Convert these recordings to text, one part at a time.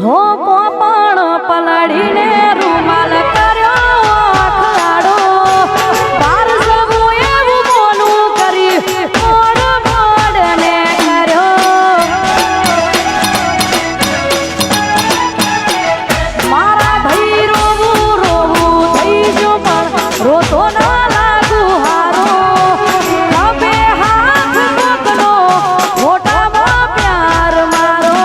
હો પોપણ પલાડીને રૂમાલ કર્યો અખવાડો બાર સબુ એવું બોલું કરી મોડ મોડને કર્યો મારા ભાઈ રોવું રોવું થઈ જો પણ રોતો ના લાગુ હારો ખભે હાથ પકડો મોટામાં પ્યાર મારો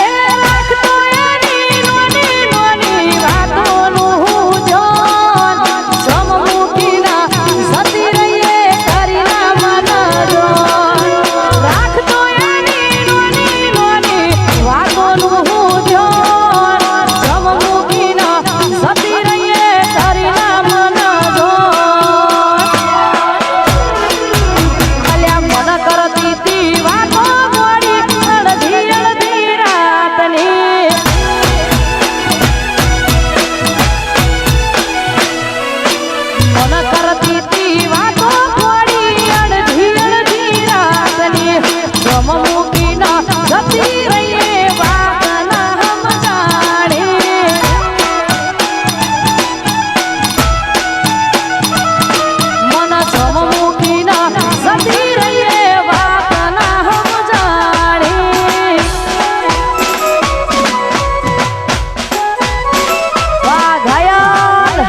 એ રાખતો એની નોની નોની વાતોનું હું જોન સમ મૂકીના સતી રહીએ કરીના મન જોન રાખતો એની નોની નોની વાતોનું હું જોન સમ મૂકીના સતી રહીએ કરીના મન જોન અલ્યા મન કરતી તી વાતો મોડી અડધી અડધી રાતની મન કરતી તી વાતો મોડી અડધી અડધી રાતની જમ મૂકીના જતી રહીએ વાતના સમજાણી મન જમ મૂકીના જતી રહીએ વાતના સમજાણી વાહ ઘાયલ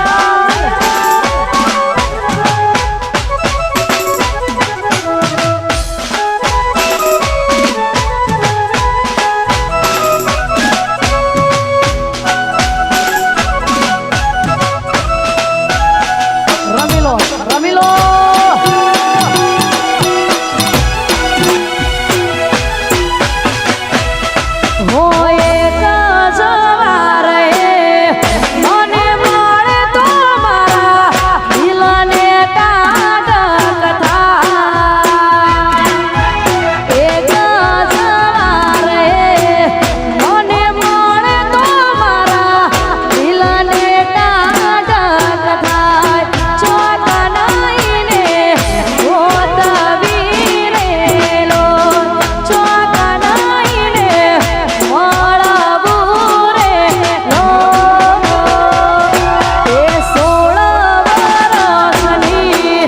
રમીલો રમીલો હોય સવારે મને મળે તો મારા દિલને કાઢક થાય એક સવારે મને મળે તો મારા દિલને કાઢક થાય ચોકનાઈને ગોતવી રેલો ચોકનાઈને મળવું રેલો એ 16 વર્ષની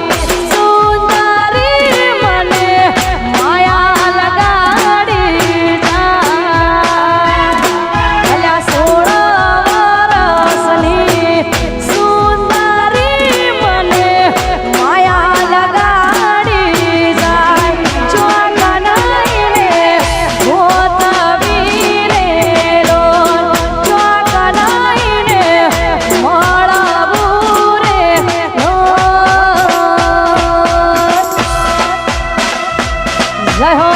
સુંદરી મને માયા લગાડી જાય અલ્યા 16 વર્ષની સુંદરી મને માયા લગાડી જાય ચોકનાઈને ગોતવી રેલો ચોકનાઈને મળવું રેલો જય હો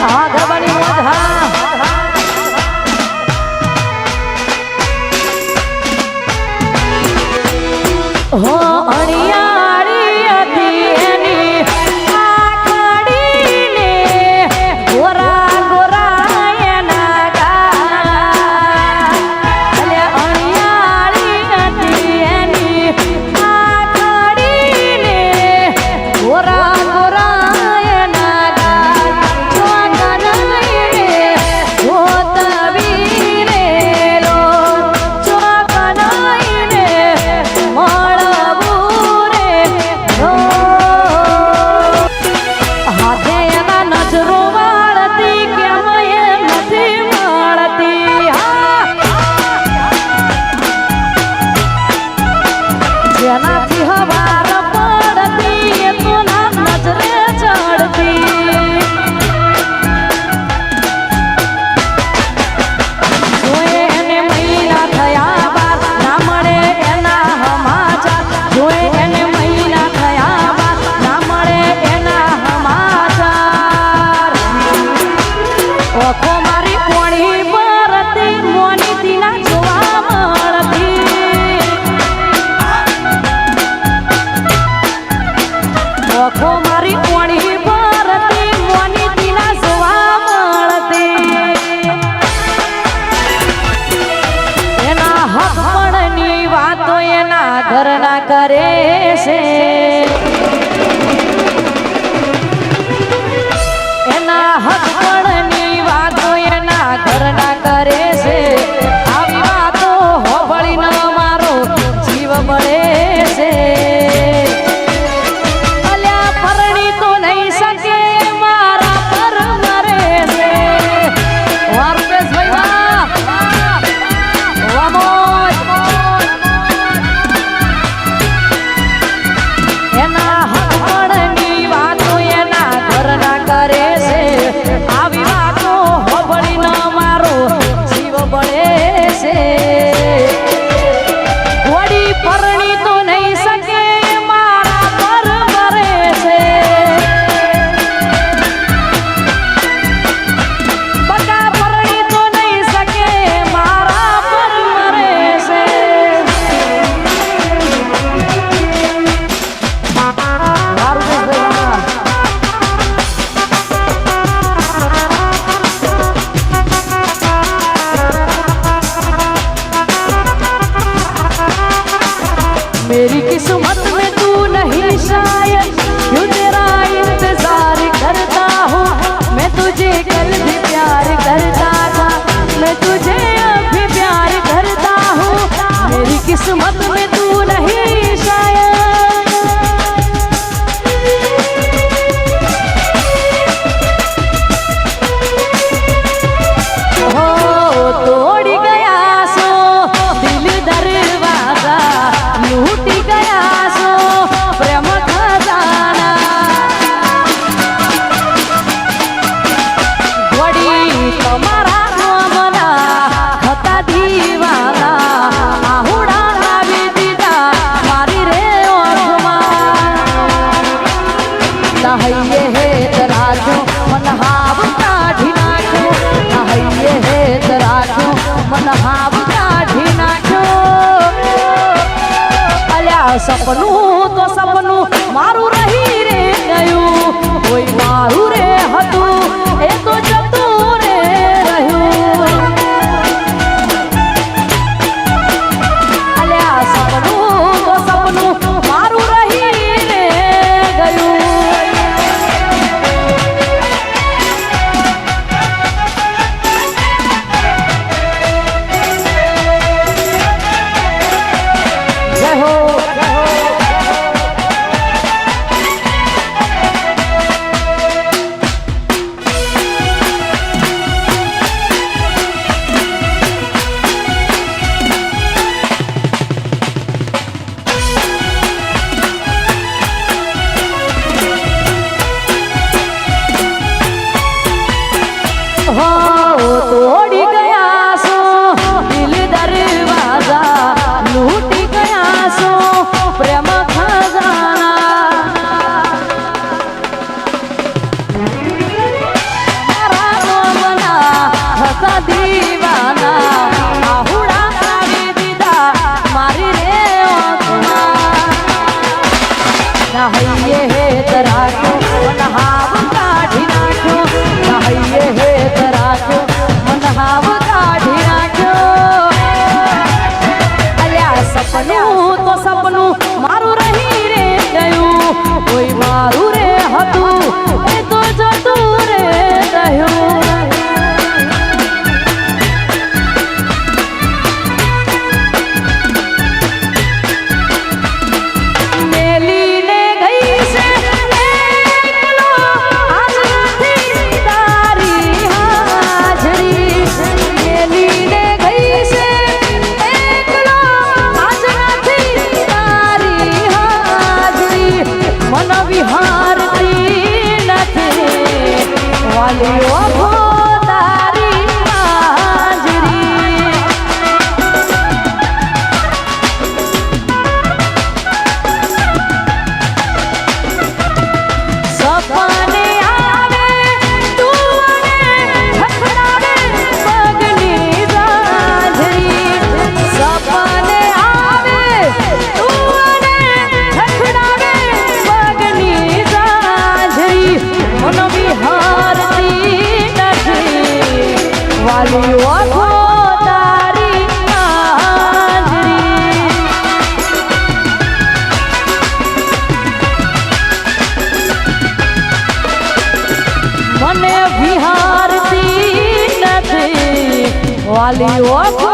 હા ગરબાની મોજ હા હો અણિયાળી હતી એની આખડીને ગોરા ગોરા એના ગાલ અલ્યા અણિયાળી હતી એની આખડીને ગોરા ગોરા એના ગાલ ચોકનાઈને ગોતવી રેલો ચોકનાઈને મળવું રેલો હાથે એના નજરો વાળતી કેમ એ નથી મળતી જેનાથી હવાર પડતી એ તો ના નજરે ચડતી જોએ એને મહિના થયા બાદ ના મળે એના સમાચાર જોએ એને મહિના થયા બાદ ના મળે એના સમાચાર ઓખો મારી કોણી પરતી મોનીથી ના જોવા મળતી ઓખો મારી કોણી પરતી મોનીથી ના જોવા મળતી એના હક પણની વાતો એના ઘરના કરે છે એના હસબન્ડની વાતો એના ઘરના કરે છે આવી વાતો હોભળીને મારો જીવ બળે છે અલ્યા પરણી તો નહીં શકે મારા પર મરે છે વાહ રૂપેશભાઈ વાહ મોજ એના હસબન્ડની વાતો એના ઘરના કરે છે આવી વાતો હોભળીને મારો જીવ બળે છે વળી પરણી તો નહીં શકે મારા પર મરે છે બકા પરણી તો નહીં શકે મારા પર મરે છે મારું मेरी किस्मत में तू नहीं शायद क्यों तेरा इंतजार करता हूँ मैं तुझे कल भी प्यार करता था मैं तुझे अब भी प्यार करता हूँ मेरी किस्मत में तू नहीं शायद हो तोड़ गया सो दिल दरवाजा लूट गया सो प्रेम खजाना वड़ी तुम्हारा नामना હતા દીવાના આહુડા લાવી દીધા મારી રે ઓઠમાં નહૈયે હે તરાજો મન હાવ કાઢી નાખ્યો નહૈયે હે તરાજો મન હાવ કાઢી નાખ્યો અલ્યા સપનું તો સપનું મારું રહી રે ગયું કોઈ મારું રે હતું એ તો જતું રે રહ્યું અલ્યા સપનું તો સપનું મારું રહી રે ગયું જય હો हो तोड़ गया सो दिल दरवाजा लूट गया सो प्रेम खजाना मारा मोमना हसा दीवाना आहुड़ा लावी दीदा मारी रे ओठमा नहैये हे तराજો मन हाव काढी नाख्यो नहैये हे तराજો मन हाव काढी नाख्यो अल्या सपનું તો સપનું મારું રહી રે ગયું કોઈ મારું રે હતું એ તો જતું રે રહ્યું મેલીને ગઈ છે મને વિહારતી નથી વાલી ઓછો